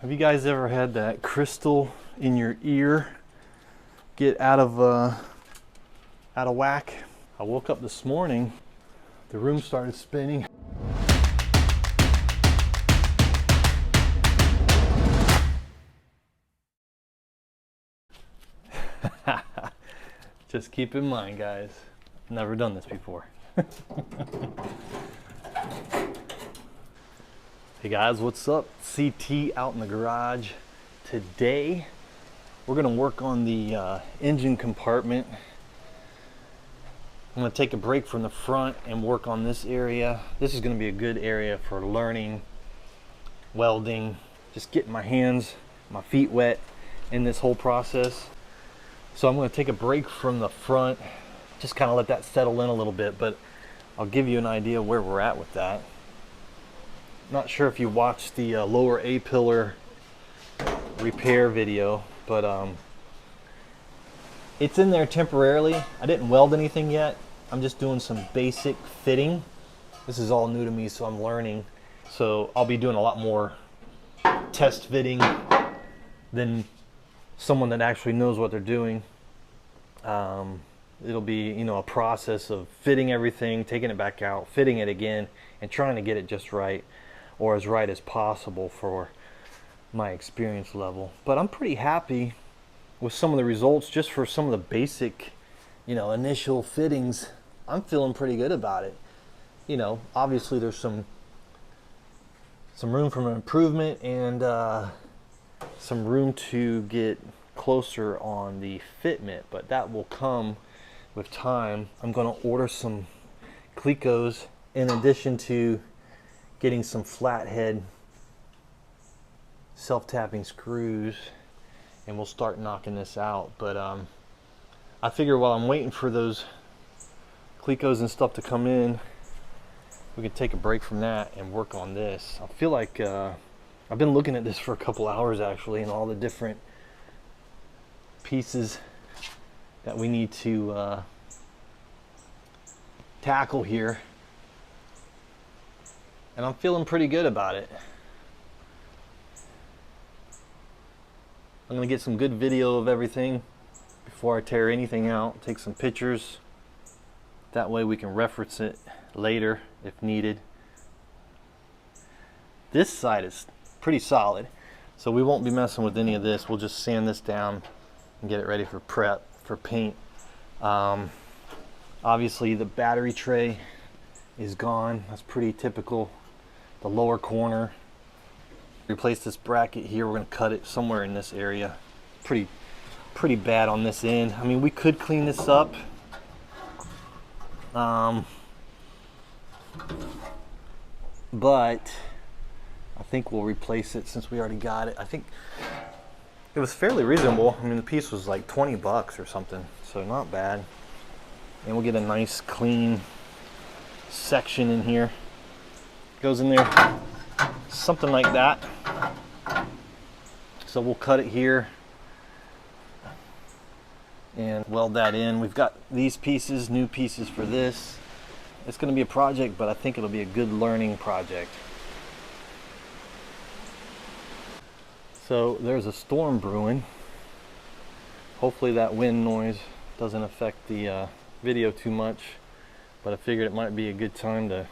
Have you guys ever had that crystal in your ear get out of whack? I woke up this morning, the room started spinning. Just keep in mind, guys, never done this before. Hey guys, what's up? CT out in the garage. Today, we're gonna work on the engine compartment. I'm gonna take a break from the front and work on this area. This is gonna be a good area for learning, welding, just getting my hands, my feet wet in this whole process. So I'm gonna take a break from the front, just kind of let that settle in a little bit, but I'll give you an idea where we're at with that. Not sure if you watched the lower A-pillar repair video, but it's in there temporarily. I didn't weld anything yet. I'm just doing some basic fitting. This is all new to me, so I'm learning. So I'll be doing a lot more test fitting than someone that actually knows what they're doing. It'll be, you know, a process of fitting everything, taking it back out, fitting it again, and trying to get it just right, or as right as possible for my experience level. But I'm pretty happy with some of the results just for some of the basic, you know, initial fittings. I'm feeling pretty good about it. You know, obviously there's some room for improvement and some room to get closer on the fitment, but that will come with time. I'm going to order some Clecos in addition to getting some flathead self-tapping screws, and we'll start knocking this out. But I figure while I'm waiting for those Clecos and stuff to come in, we can take a break from that and work on this. I feel like I've been looking at this for a couple hours actually, and all the different pieces that we need to tackle here, and I'm feeling pretty good about it. I'm gonna get some good video of everything before I tear anything out, take some pictures. That way we can reference it later if needed. This side is pretty solid, so we won't be messing with any of this. We'll just sand this down and get it ready for prep for paint. Obviously the battery tray is gone. That's pretty typical. The lower corner. Replace this bracket here. We're going to cut it somewhere in this area. Pretty bad on this end. I mean, we could clean this up. But I think we'll replace it since we already got it. I think it was fairly reasonable. I mean, the piece was like 20 bucks or something, so not bad. And we'll get a nice clean section in here. Goes in there, something like that. So we'll cut it here and weld that in. We've got these pieces, new pieces for this. It's going to be a project, but I think it'll be a good learning project. So there's a storm brewing. Hopefully that wind noise doesn't affect the video too much, but I figured it might be a good time to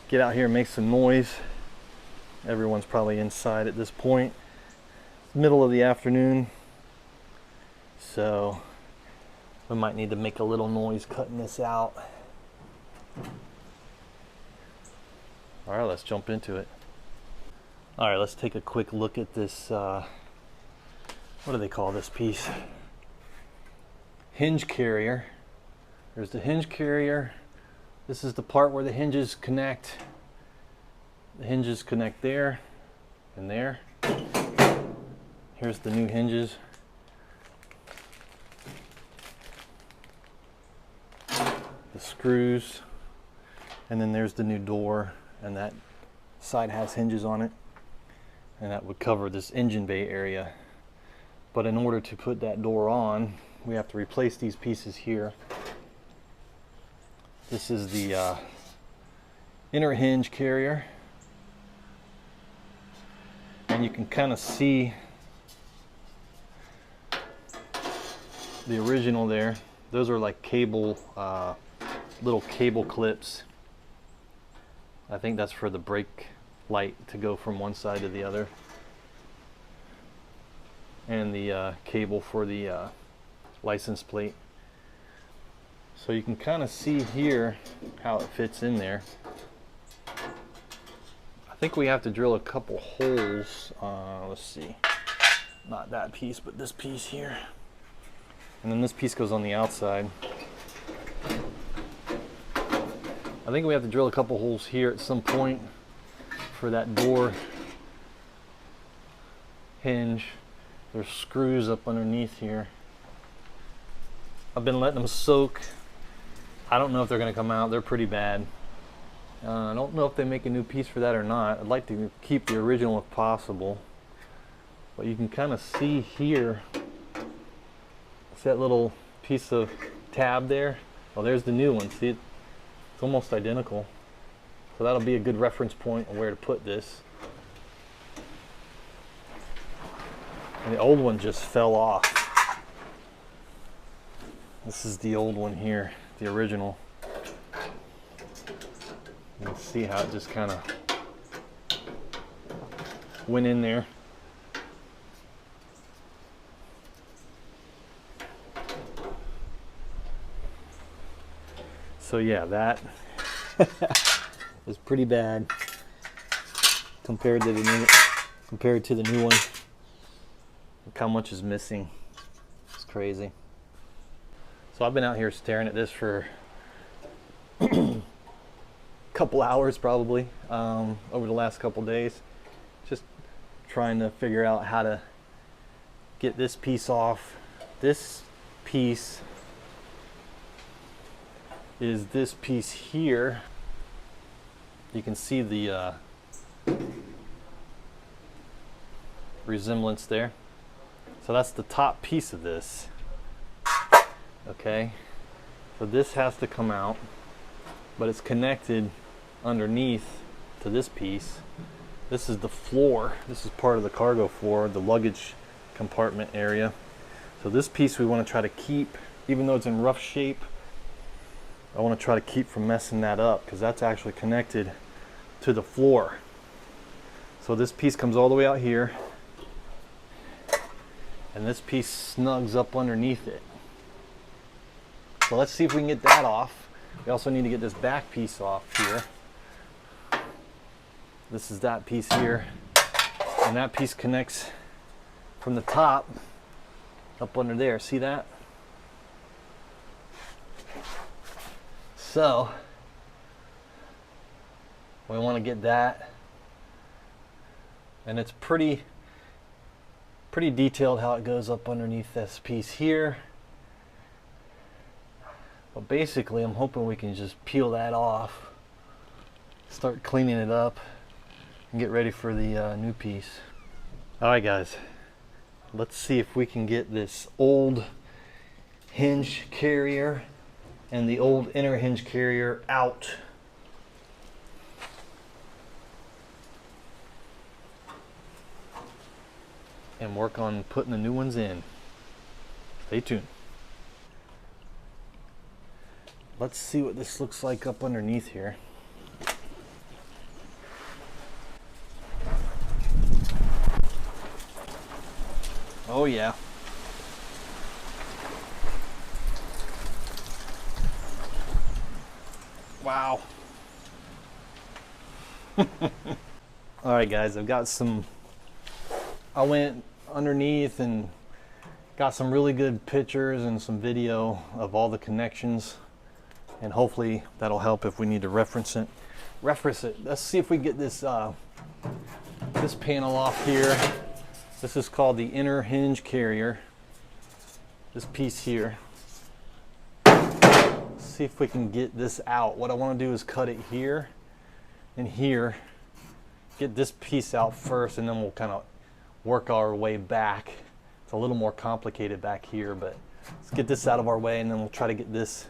get out here and make some noise. Everyone's probably inside at this point. It's middle of the afternoon, so we might need to make a little noise cutting this out. All right, let's jump into it. All right, let's take a quick look at this, what do they call this piece? Hinge carrier. There's the hinge carrier. This is the part where the hinges connect. The hinges connect there and there. Here's the new hinges. The screws. And then there's the new door, and that side has hinges on it. And that would cover this engine bay area. But in order to put that door on, we have to replace these pieces here. This is the inner hinge carrier. And and you can kind of see the original there. Those are like cable, little cable clips. I think that's for the brake light to go from one side to the other, and the cable for the license plate. So you can kind of see here how it fits in there. I think we have to drill a couple holes. Let's see, not that piece, but this piece here. And then this piece goes on the outside. I think we have to drill a couple holes here at some point for that door hinge. There's screws up underneath here. I've been letting them soak. I don't know if they're going to come out. They're pretty bad. I don't know if they make a new piece for that or not. I'd like to keep the original if possible. But you can kind of see here, it's that little piece of tab there. Well, there's the new one. See, it's almost identical. So that'll be a good reference point on where to put this. And the old one just fell off. This is the old one here, the original. You can see how it just kind of went in there. So yeah, that is pretty bad compared to the new one. Look how much is missing. It's crazy. So I've been out here staring at this for a couple hours probably, over the last couple days, just trying to figure out how to get this piece off. This piece is this piece here. You can see the resemblance there. So that's the top piece of this. Okay, so this has to come out, but it's connected underneath to this piece. This is the floor. This is part of the cargo floor, the luggage compartment area. So this piece we want to try to keep, even though it's in rough shape. I want to try to keep from messing that up because that's actually connected to the floor. So this piece comes all the way out here, and this piece snugs up underneath it. So let's see if we can get that off. We also need to get this back piece off here. This is that piece here, and that piece connects from the top up under there. See that? So we want to get that, and it's pretty detailed how it goes up underneath this piece here. But basically I'm hoping we can just peel that off, start cleaning it up, and get ready for the new piece. Alright guys, let's see if we can get this old hinge carrier and the old inner hinge carrier out. And work on putting the new ones in. Stay tuned. Let's see what this looks like up underneath here. Oh yeah. Wow. All right guys, I've got some, I went underneath and got some really good pictures and some video of all the connections, and hopefully that'll help if we need to reference it. Let's see if we get this this panel off here. This is called the inner hinge carrier. This piece here. Let's see if we can get this out. What I want to do is cut it here and here. Get this piece out first, and then we'll kind of work our way back. It's a little more complicated back here, but let's get this out of our way, and then we'll try to get this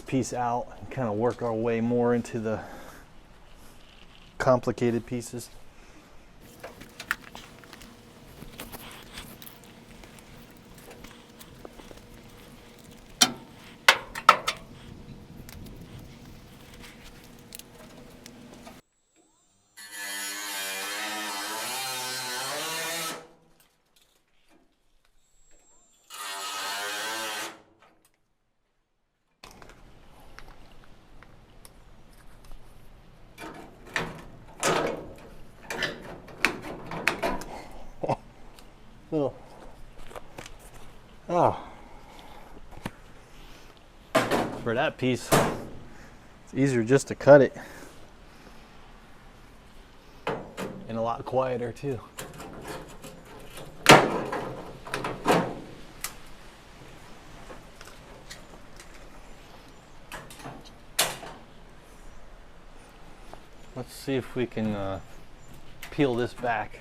piece out and kind of work our way more into the complicated pieces. For that piece, it's easier just to cut it. And a lot quieter too. Let's see if we can peel this back.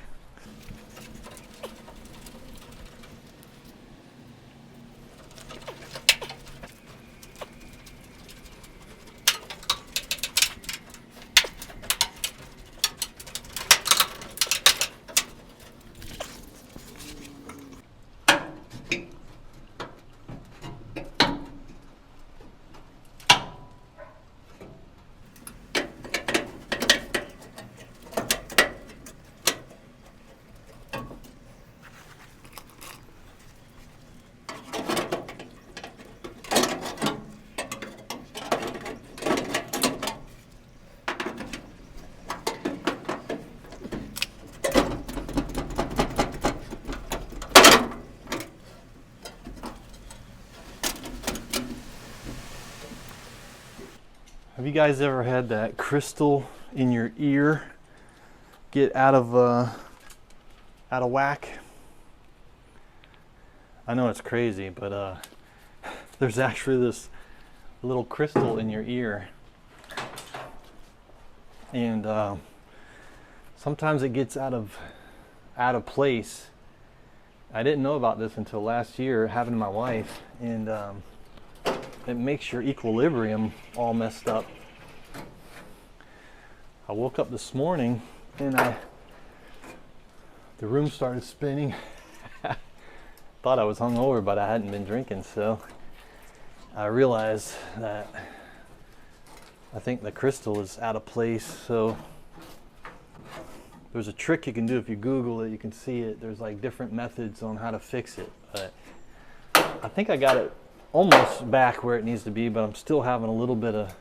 Have you guys ever had that crystal in your ear get out of whack? I know it's crazy, but there's actually this little crystal in your ear, and sometimes it gets out of place. I didn't know about this until last year, having my wife, and it makes your equilibrium all messed up. I woke up this morning and the room started spinning. Thought I was hungover, but I hadn't been drinking, so I realized that I think the crystal is out of place. So there's a trick you can do if you Google it. You can see it. There's like different methods on how to fix it, but I think I got it almost back where it needs to be, but I'm still having a little bit of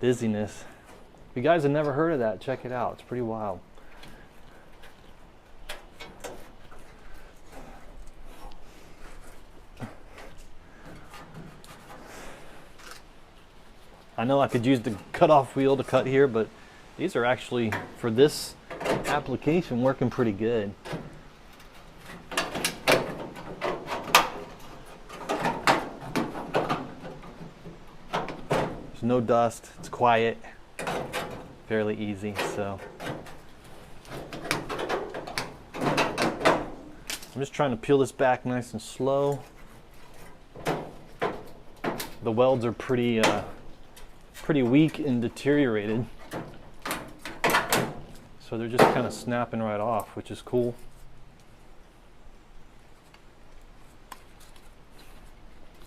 dizziness. If you guys have never heard of that, check it out. It's pretty wild. I know I could use the cutoff wheel to cut here, but these are actually, for this application, working pretty good. There's no dust, it's quiet, fairly easy, so. I'm just trying to peel this back nice and slow. The welds are pretty weak and deteriorated, so they're just kind of snapping right off, which is cool.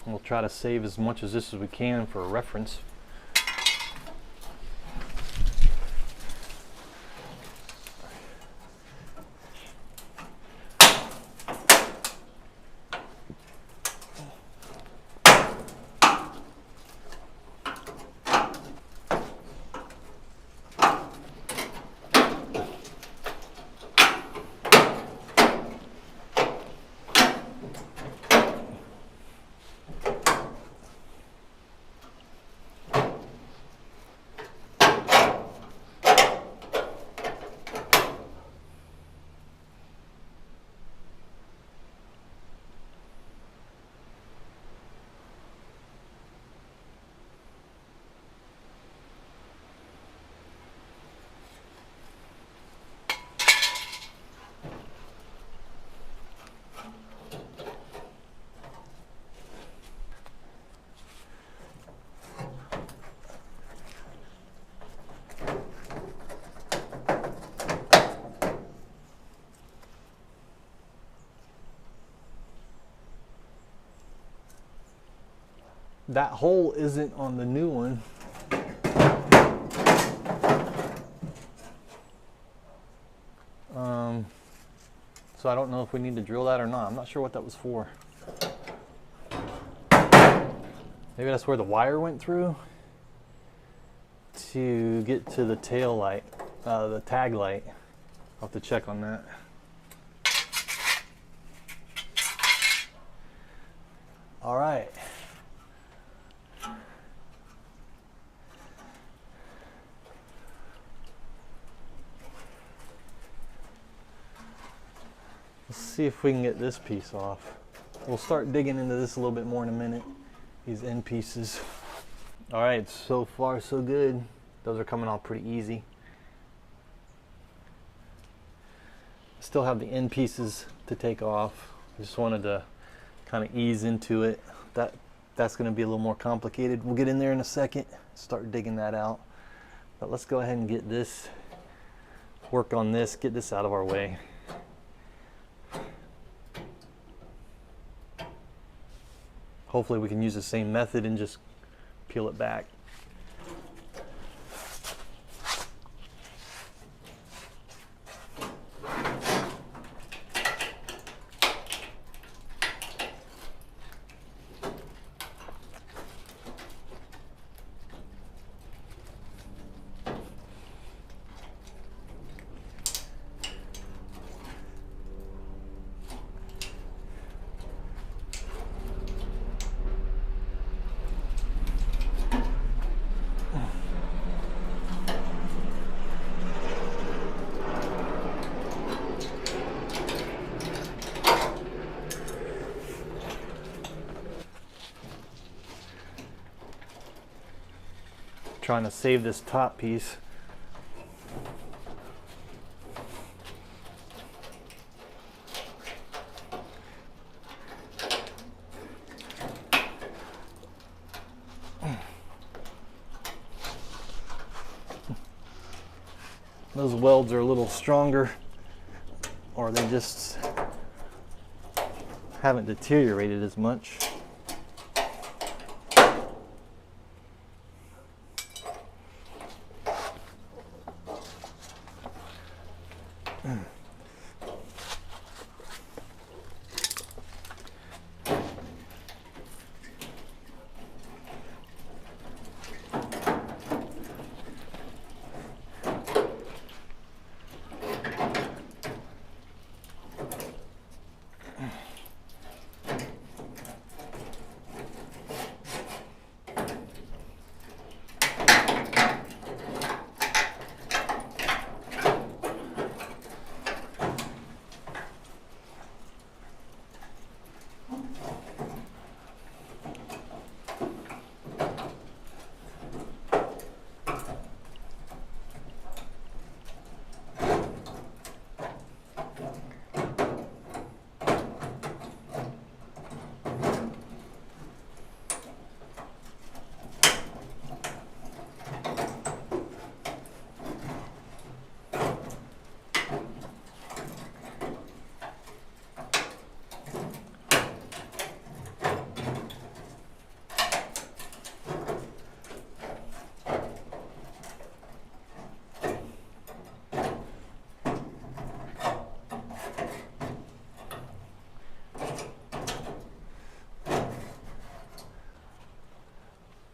We'll try to save as much of this as we can for a reference. That hole isn't on the new one. So I don't know if we need to drill that or not. I'm not sure what that was for. Maybe that's where the wire went through to get to the tail light, the tag light. I'll have to check on that. All right. Let's see if we can get this piece off. We'll start digging into this a little bit more in a minute, these end pieces. All right, so far so good. Those are coming off pretty easy. Still have the end pieces to take off. I just wanted to kind of ease into it. That's going to be a little more complicated. We'll get in there in a second, start digging that out. But let's go ahead and get this, work on this, get this out of our way. Hopefully we can use the same method and just peel it back. Trying to save this top piece. Those welds are a little stronger, or they just haven't deteriorated as much.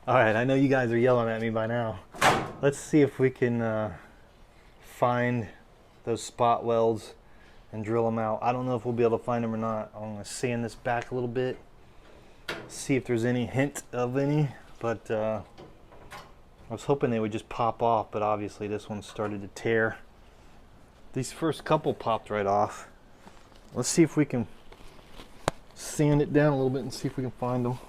All right, I know you guys are yelling at me by now. Let's see if we can find those spot welds and drill them out. I don't know if we'll be able to find them or not. I'm gonna sand this back a little bit, see if there's any hint of any, but I was hoping they would just pop off, but obviously this one started to tear. These first couple popped right off. Let's see if we can sand it down a little bit and see if we can find them.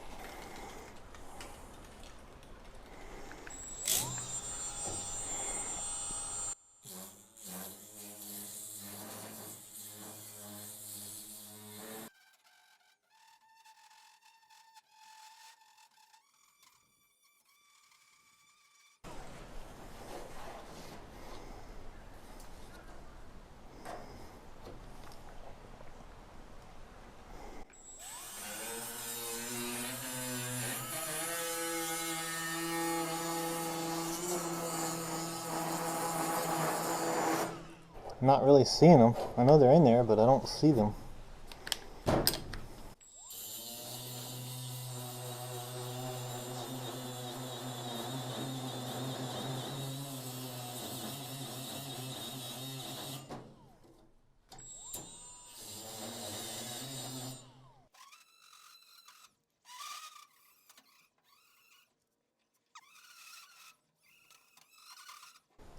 I'm not really seeing them. I know they're in there, but I don't see them.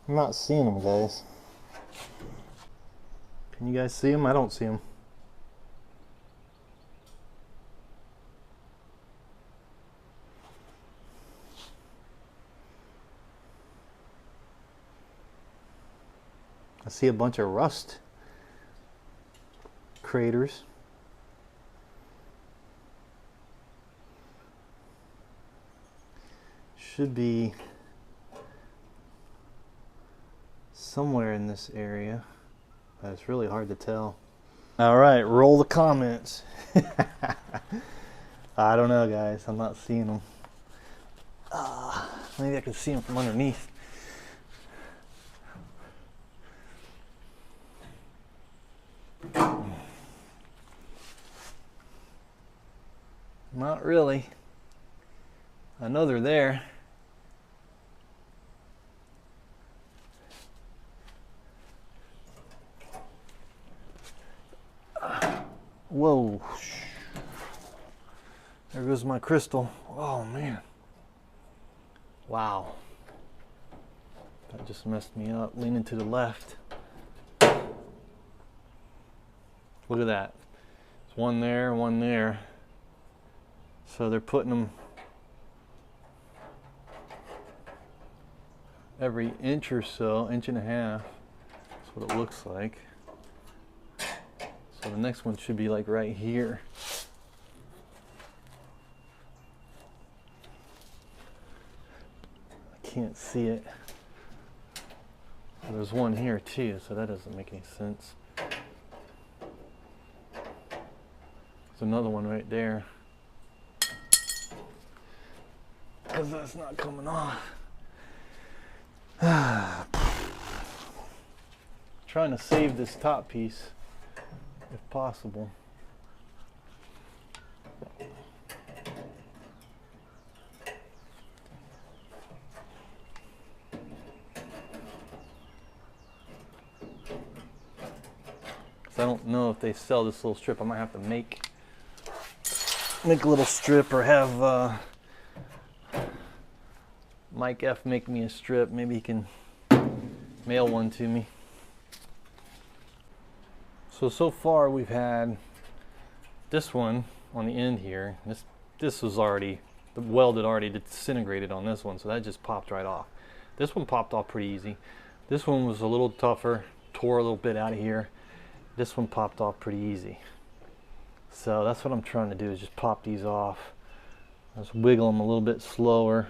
I'm not seeing them, guys. Can you guys see them? I don't see them. I see a bunch of rust craters. Should be somewhere in this area, but it's really hard to tell. All right, roll the comments. I don't know, guys. I'm not seeing them. Maybe I can see them from underneath. Not really. I know they're there. Whoa. There goes my crystal. Oh man. Wow. That just messed me up. Leaning to the left. Look at that. There's one there, one there. So they're putting them every inch or so, inch and a half. That's what it looks like. So the next one should be like right here. I can't see it. There's one here too, so that doesn't make any sense. There's another one right there. Because that's not coming off. Trying to save this top piece if possible. I don't know if they sell this little strip. I might have to make a little strip, or have Mike F make me a strip. Maybe he can mail one to me. So far we've had this one on the end here. This was already, the weld had already disintegrated on this one, so that just popped right off. This one popped off pretty easy. This one was a little tougher, tore a little bit out of here. This one popped off pretty easy. So that's what I'm trying to do, is just pop these off. Just wiggle them a little bit slower.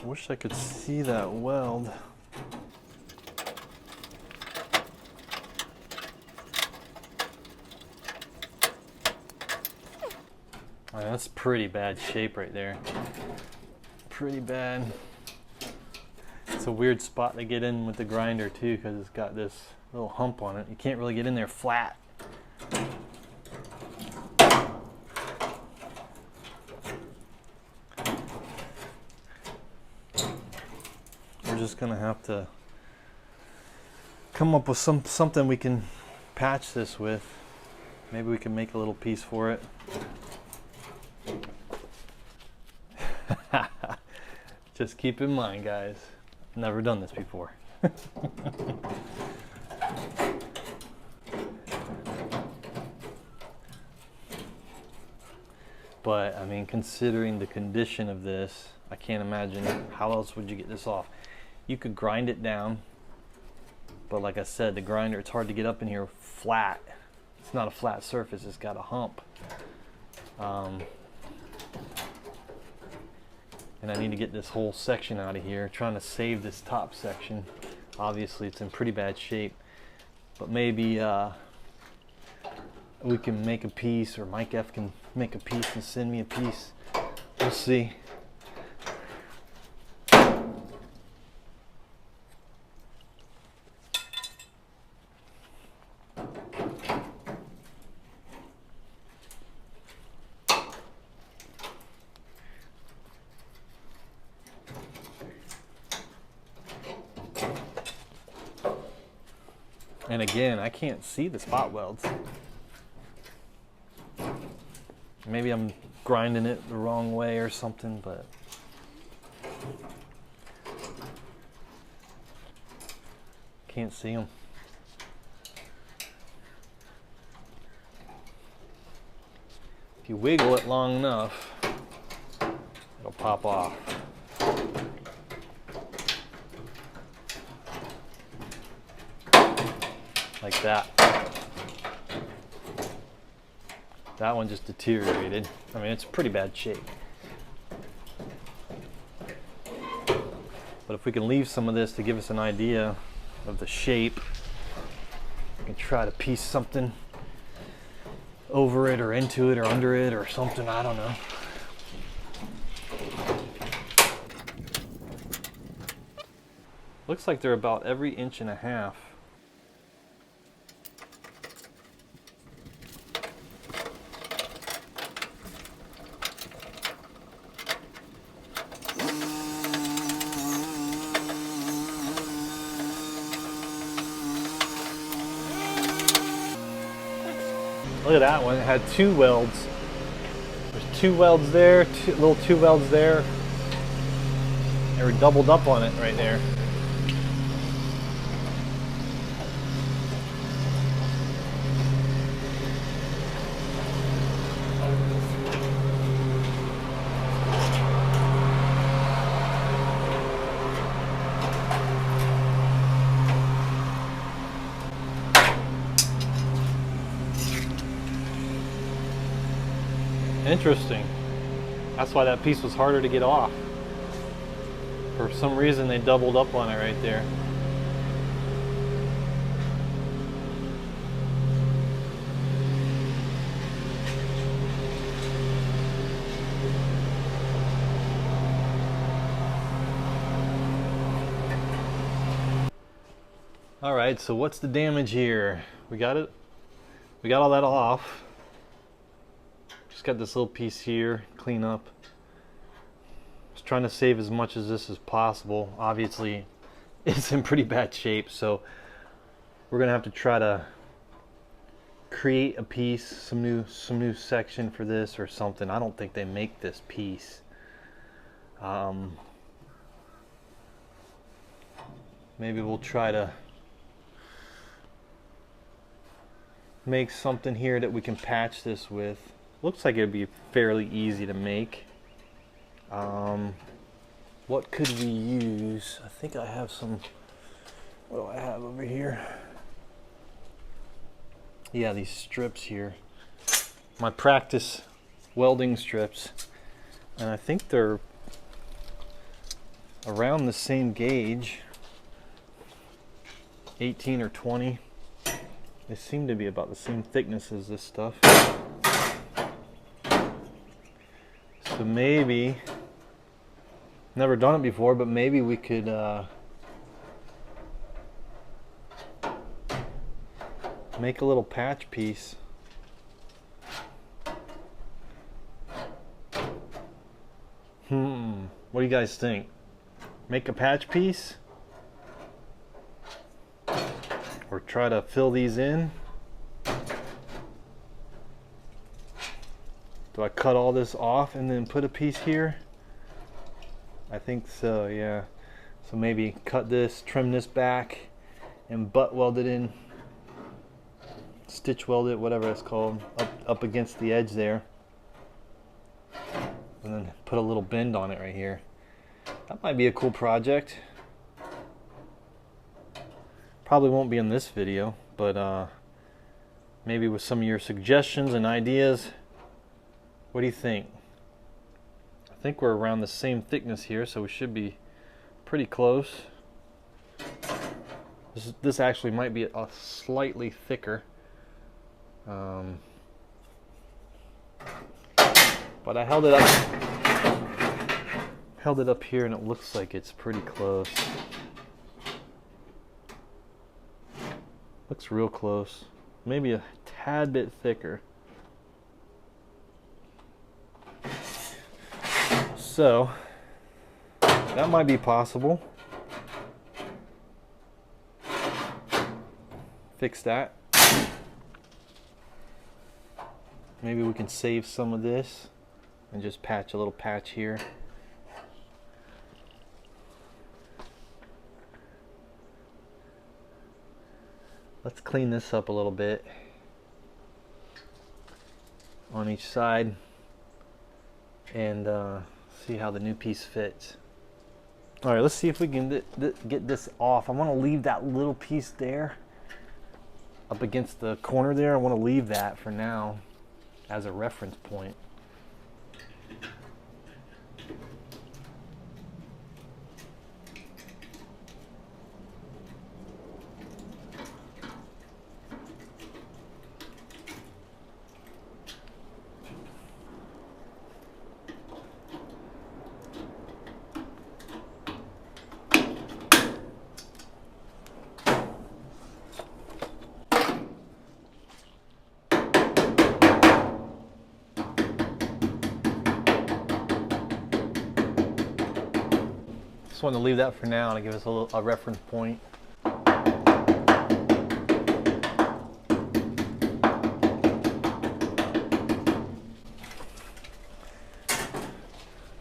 Wish I could see that weld. Oh, that's pretty bad shape right there. Pretty bad. It's a weird spot to get in with the grinder too, because it's got this little hump on it. You can't really get in there flat. Just gonna have to come up with something we can patch this with. Maybe we can make a little piece for it. Just keep in mind, guys, I've never done this before. But I mean, considering the condition of this, I can't imagine how else would you get this off. You could grind it down, but like I said, the grinder, it's hard to get up in here flat. It's not a flat surface, it's got a hump. And I need to get this whole section out of here, trying to save this top section. Obviously it's in pretty bad shape, but maybe we can make a piece, or Mike F can make a piece and send me a piece. We'll see. And again, I can't see the spot welds. Maybe I'm grinding it the wrong way or something, but can't see them. If you wiggle it long enough, it'll pop off. Like that. That one just deteriorated. I mean, it's pretty bad shape. But if we can leave some of this to give us an idea of the shape, we can try to piece something over it or into it or under it or something, I don't know. Looks like they're about every 1.5 inches. Look at that one, it had 2 welds. There's 2 welds there, little 2 welds there. They were doubled up on it right there. Interesting. That's why that piece was harder to get off. For some reason they doubled up on it right there. All right, so what's the damage here? We got it. We got all that off. Just got this little piece here, clean up. Just trying to save as much of this as possible. Obviously, it's in pretty bad shape, so we're gonna have to try to create a piece, some new section for this or something. I don't think they make this piece. Maybe we'll try to make something here that we can patch this with. Looks like it'd be fairly easy to make. What could we use? I think I have some. What do I have over here? Yeah, these strips here. My practice welding strips. And I think they're around the same gauge. 18 or 20. They seem to be about the same thickness as this stuff. So maybe, never done it before, but maybe we could make a little patch piece. What do you guys think? Make a patch piece? Or try to fill these in? Do I cut all this off and then put a piece here? I think so, yeah. So maybe cut this, trim this back, and butt weld it in. Stitch weld it, whatever it's called, up against the edge there. And then put a little bend on it right here. That might be a cool project. Probably won't be in this video, but maybe with some of your suggestions and ideas. What do you think? I think we're around the same thickness here, so we should be pretty close. This actually might be a slightly thicker. But I held it up here and it looks like it's pretty close. Looks real close. Maybe a tad bit thicker. So that might be possible. Fix that. Maybe we can save some of this and just patch a little patch here. Let's clean this up a little bit on each side and see how the new piece fits. All right, let's see if we can get this off. I want to leave that little piece there up against the corner there. I want to leave that for now as a reference point. Just wanted to leave that for now to give us a reference point.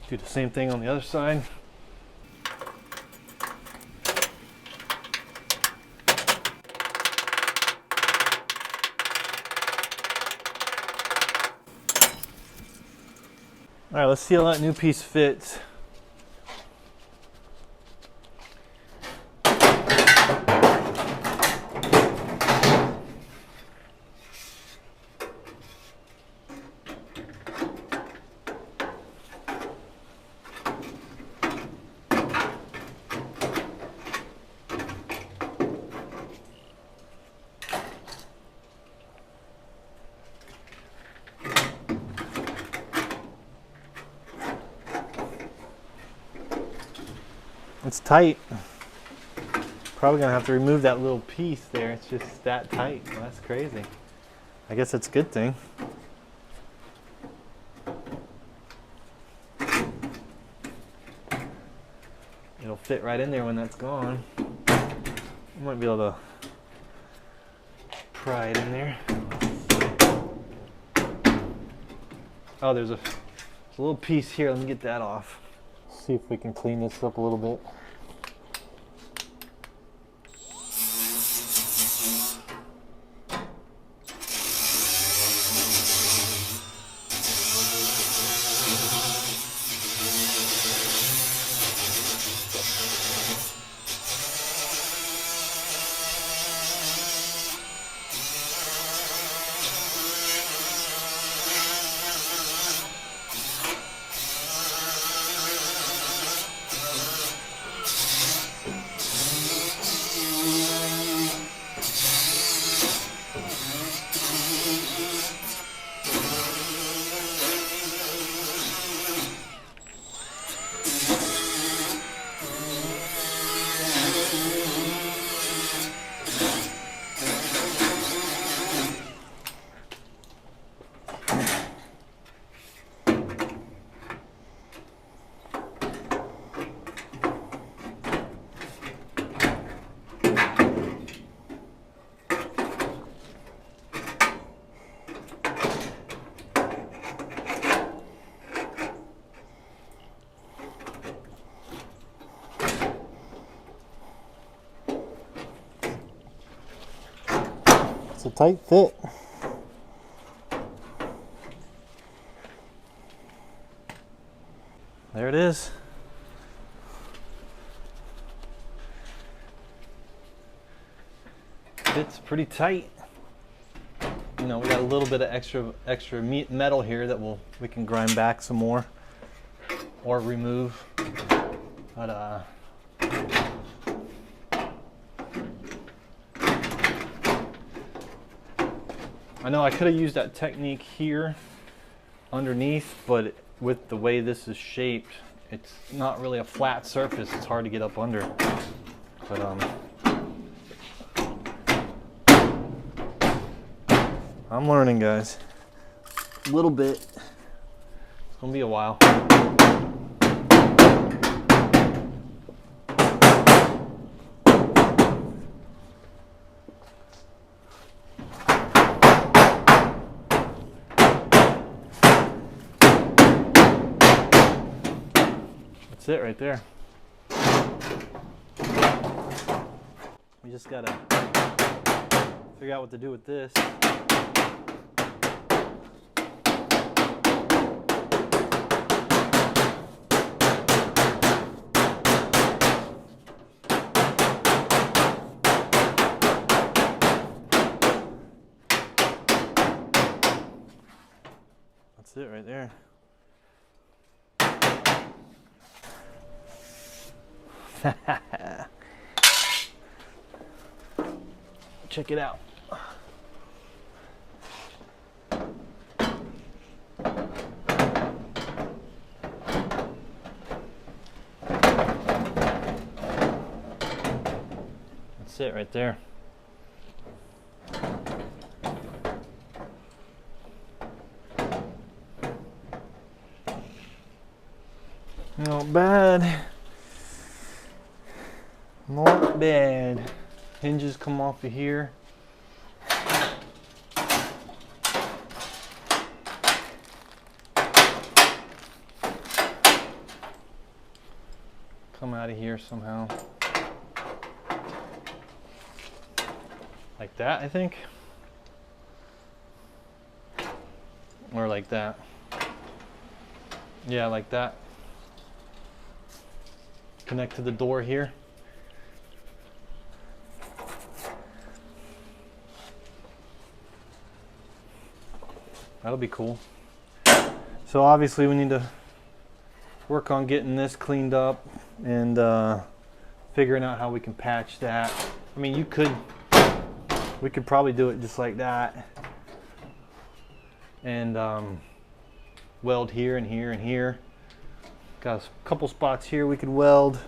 Do the same thing on the other side. All right, let's see how that new piece fits. It's tight. Probably gonna have to remove that little piece there. It's just that tight. Well, that's crazy. I guess that's a good thing. It'll fit right in there when that's gone. I might be able to pry it in there. Oh, there's a little piece here. Let me get that off. See if we can clean this up a little bit. It's a tight fit. There it is. Fits pretty tight. You know, we got a little bit of extra metal here that we can grind back some more or remove. But I know I could have used that technique here underneath, but with the way this is shaped, it's not really a flat surface. It's hard to get up under. But I'm learning, guys. A little bit. It's gonna be a while. That's it right there. We just gotta figure out what to do with this. That's it right there. Check it out. That's it right there. Not bad. Not bad. Hinges come off of here. Come out of here somehow. Like that, I think. Or like that. Yeah, like that. Connect to the door here. That'll be cool. So obviously we need to work on getting this cleaned up and figuring out how we can patch that. I mean, we could probably do it just like that and weld here and here and here. Got a couple spots here we could weld.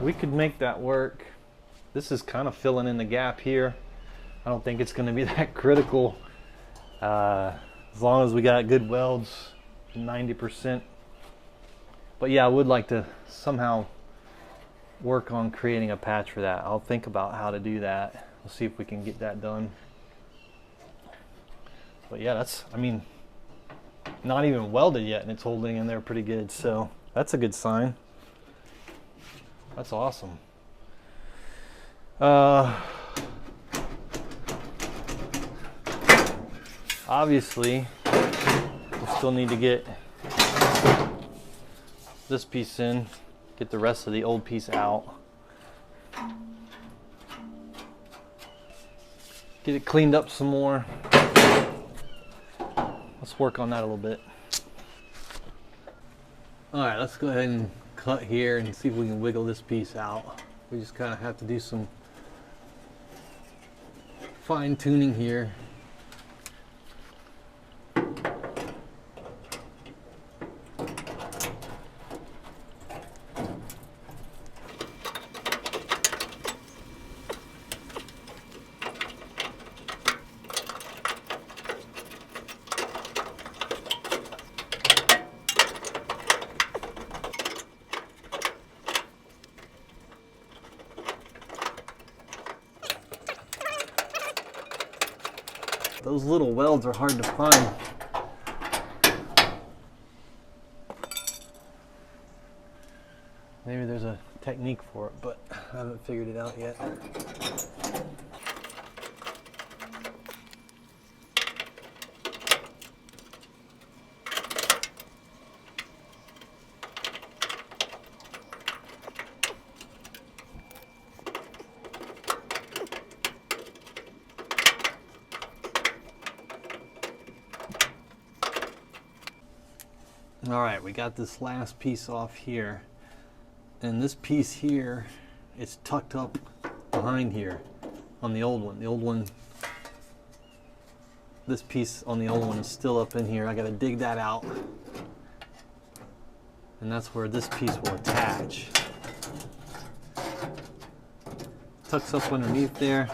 We could make that work. This is kind of filling in the gap here. I don't think it's going to be that critical as long as we got good welds, 90%. But yeah, I would like to somehow work on creating a patch for that. I'll think about how to do that. We'll see if we can get that done. But yeah, that's, I mean, not even welded yet and it's holding in there pretty good. So that's a good sign. That's awesome. Obviously, we still need to get this piece in, get the rest of the old piece out. Get it cleaned up some more. Let's work on that a little bit. All right, let's go ahead and cut here and see if we can wiggle this piece out. We just kind of have to do some fine tuning here. Those little welds are hard to find. Maybe there's a technique for it, but I haven't figured it out yet. All right, we got this last piece off here, and this piece here is tucked up behind here on the old one. The old one, this piece on the old one is still up in here. I gotta dig that out, and that's where this piece will attach. Tucks up underneath there.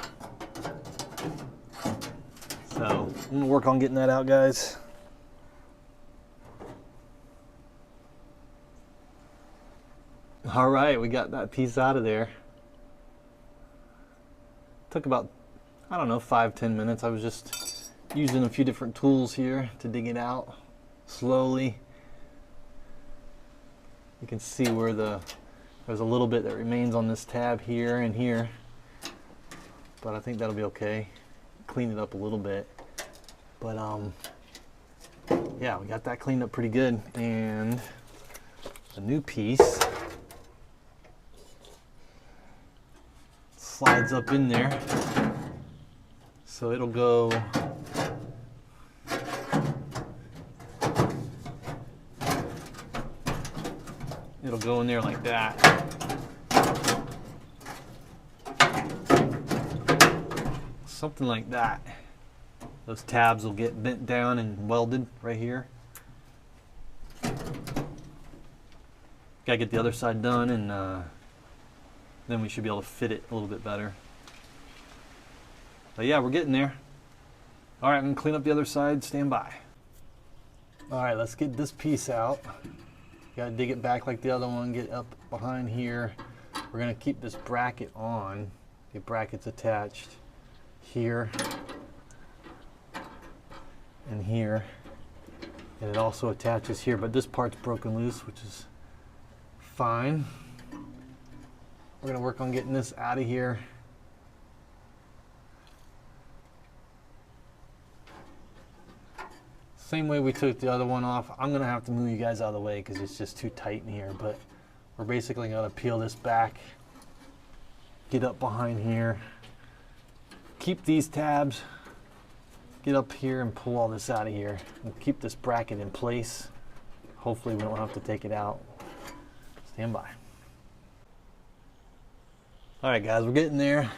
So I'm gonna work on getting that out, guys. All right, we got that piece out of there. Took about, I don't know, 5-10 minutes. I was just using a few different tools here to dig it out slowly. You can see where there's a little bit that remains on this tab here and here, but I think that'll be okay. Clean it up a little bit, but yeah, we got that cleaned up pretty good. And the new piece slides up in there, so it'll go in there like that. Something like that. Those tabs will get bent down and welded right here. Gotta get the other side done, and then we should be able to fit it a little bit better. But yeah, we're getting there. All right, I'm gonna clean up the other side. Stand by. All right, let's get this piece out. Gotta dig it back like the other one, get up behind here. We're gonna keep this bracket on. The bracket's attached here and here. And it also attaches here, but this part's broken loose, which is fine. We're gonna work on getting this out of here. Same way we took the other one off. I'm gonna have to move you guys out of the way because it's just too tight in here, but we're basically gonna peel this back, get up behind here, keep these tabs, get up here and pull all this out of here and keep this bracket in place. Hopefully we don't have to take it out. Stand by. All right guys, we're getting there.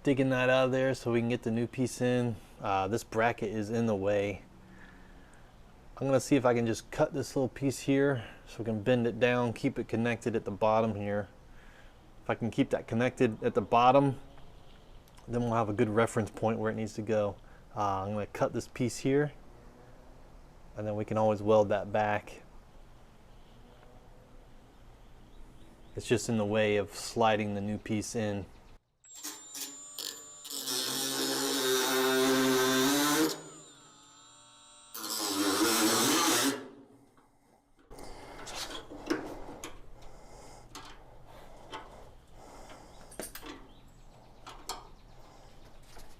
Digging that out of there so we can get the new piece in. This bracket is in the way. I'm gonna see if I can just cut this little piece here so we can bend it down, keep it connected at the bottom here. If I can keep that connected at the bottom, then we'll have a good reference point where it needs to go. I'm gonna cut this piece here, and then we can always weld that back. It's just in the way of sliding the new piece in.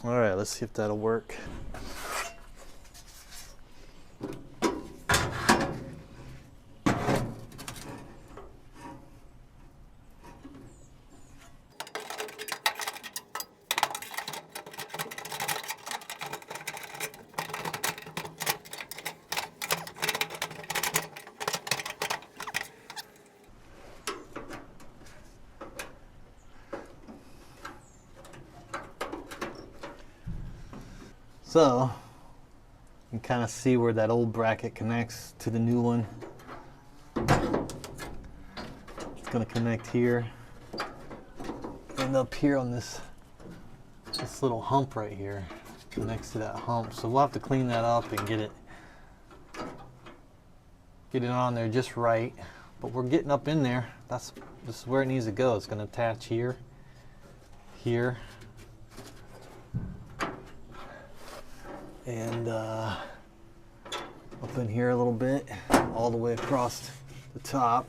All right, let's see if that'll work. So you can kind of see where that old bracket connects to the new one. It's going to connect here and up here on this little hump right here. Connects to that hump. So we'll have to clean that up and get it on there just right. But we're getting up in there. This is where it needs to go. It's going to attach here, here, and up in here a little bit, all the way across the top.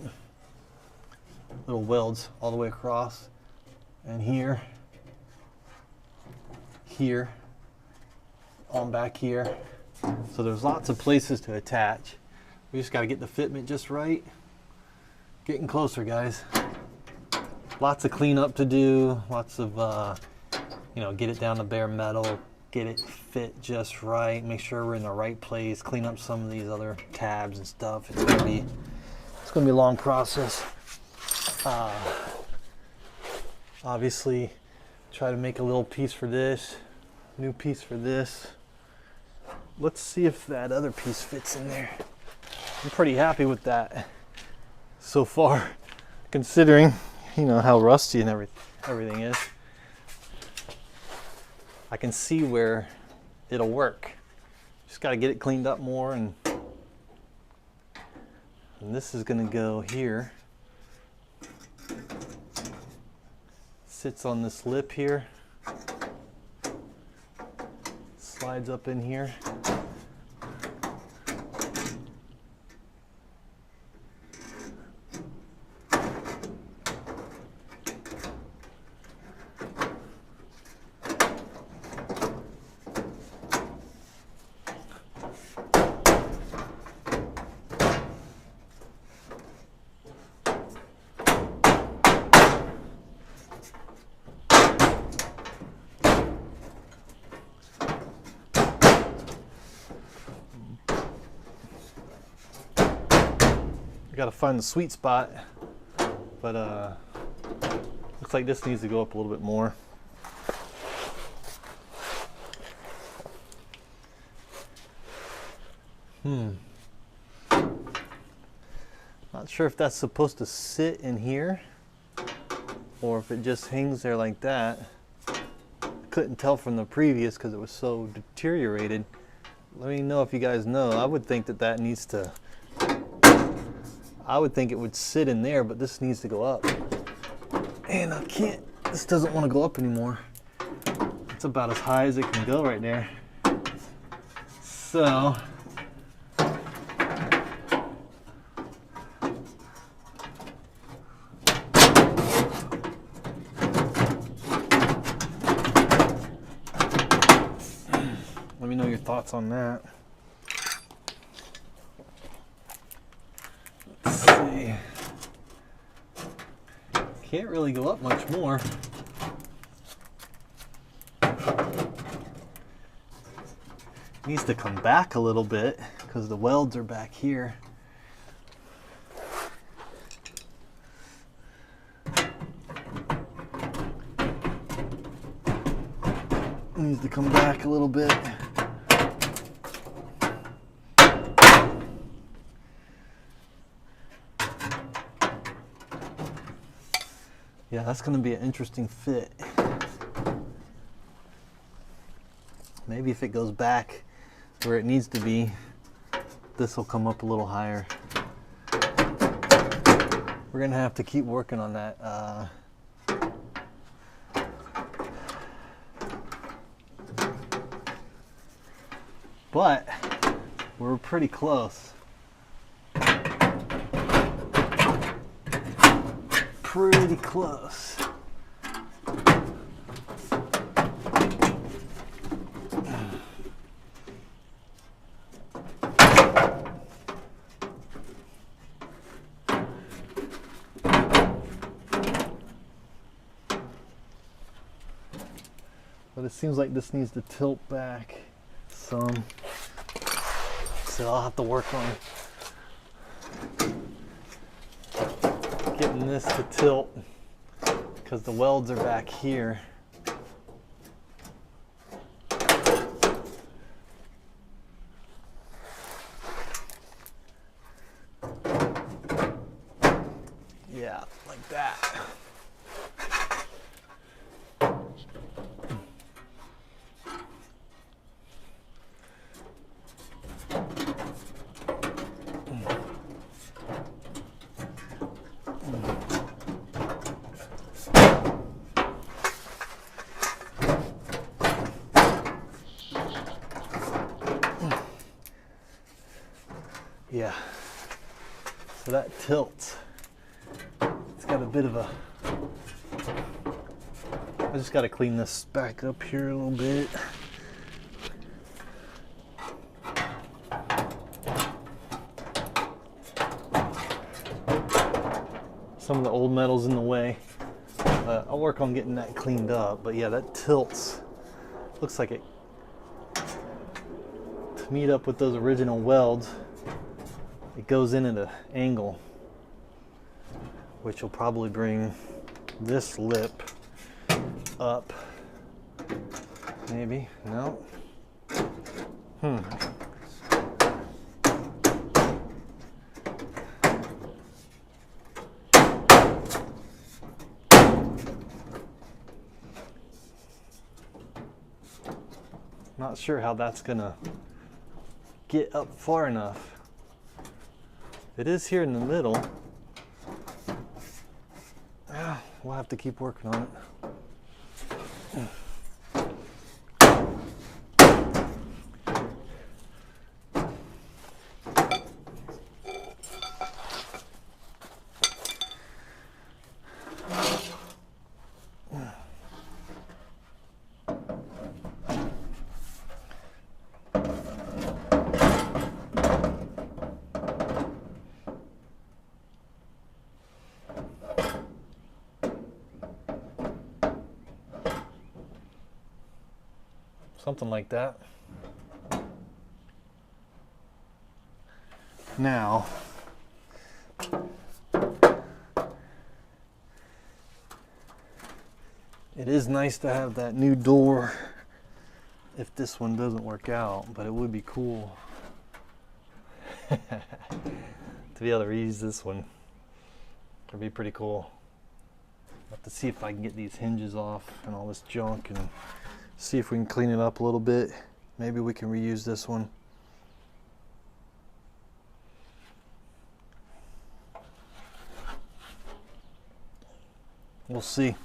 Little welds all the way across, and here, here, on back here. So there's lots of places to attach. We just got to get the fitment just right. Getting closer, guys. Lots of cleanup to do. Lots of, get it down to bare metal. Get it fit just right. Make sure we're in the right place. Clean up some of these other tabs and stuff. It's gonna be a long process. Obviously, try to make a little piece for this, new piece for this. Let's see if that other piece fits in there. I'm pretty happy with that so far, considering how rusty and everything is. I can see where it'll work. Just got to get it cleaned up more, and this is going to go here. Sits on this lip here. Slides up in here. got to find the sweet spot, but looks like this needs to go up a little bit more. Not sure if that's supposed to sit in here or if it just hangs there like that. Couldn't tell from the previous because it was so deteriorated. Let me know if you guys know. I would think that that needs to, I would think it would sit in there, but this needs to go up. And I can't, this doesn't want to go up anymore. It's about as high as it can go right there. So, let me know your thoughts on that. Let's see. Can't really go up much more. Needs to come back a little bit because the welds are back here. Needs to come back a little bit. Yeah, that's going to be an interesting fit. Maybe if it goes back where it needs to be, this will come up a little higher. We're going to have to keep working on that. But we're pretty close. Pretty close. But it seems like this needs to tilt back some. So I'll have to work on getting this to tilt because the welds are back here. Yeah, like that. Yeah, so that tilts. It's got a bit of a, I just got to clean this back up here a little bit. Some of the old metal's in the way. I'll work on getting that cleaned up, but yeah, that tilts. Looks like it, to meet up with those original welds, it goes in at an angle, which will probably bring this lip up. Maybe, no. Not sure how that's gonna get up far enough. It is here in the middle. We'll have to keep working on it. Something like that. It is nice to have that new door if this one doesn't work out, but it would be cool to be able to reuse this one. It'd be pretty cool. I'll have to see if I can get these hinges off and all this junk and see if we can clean it up a little bit. Maybe we can reuse this one. We'll see.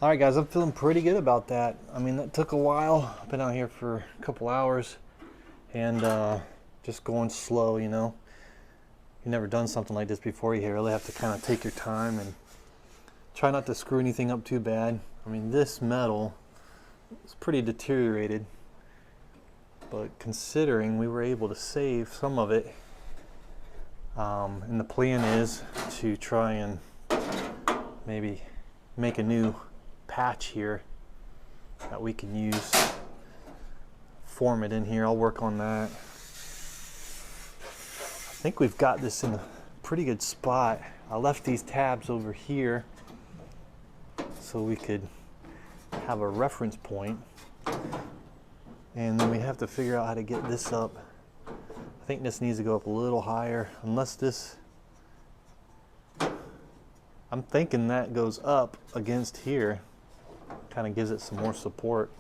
All right, guys, I'm feeling pretty good about that. I mean, that took a while. I've been out here for a couple hours and just going slow, you know. You've never done something like this before. You really have to kind of take your time and try not to screw anything up too bad. I mean, this metal is pretty deteriorated, but considering we were able to save some of it, and the plan is to try and maybe make a new patch here that we can use, form it in here. I'll work on that. I think we've got this in a pretty good spot. I left these tabs over here so we could have a reference point, and then we have to figure out how to get this up. I think this needs to go up a little higher, unless this, I'm thinking that goes up against here, kind of gives it some more support,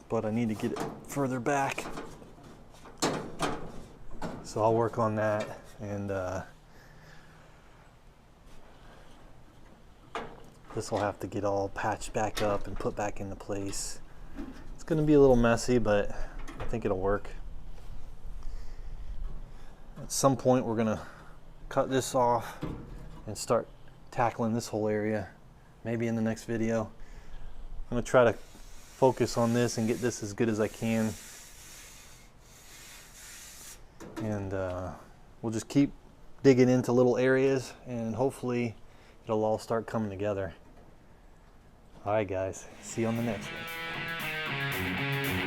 but I need to get it further back, so I'll work on that. And this will have to get all patched back up and put back into place. It's going to be a little messy, but I think it'll work. At some point we're going to cut this off and start tackling this whole area, maybe in the next video. I'm going to try to focus on this and get this as good as I can, and we'll just keep digging into little areas and hopefully it'll all start coming together. All right, guys, see you on the next one.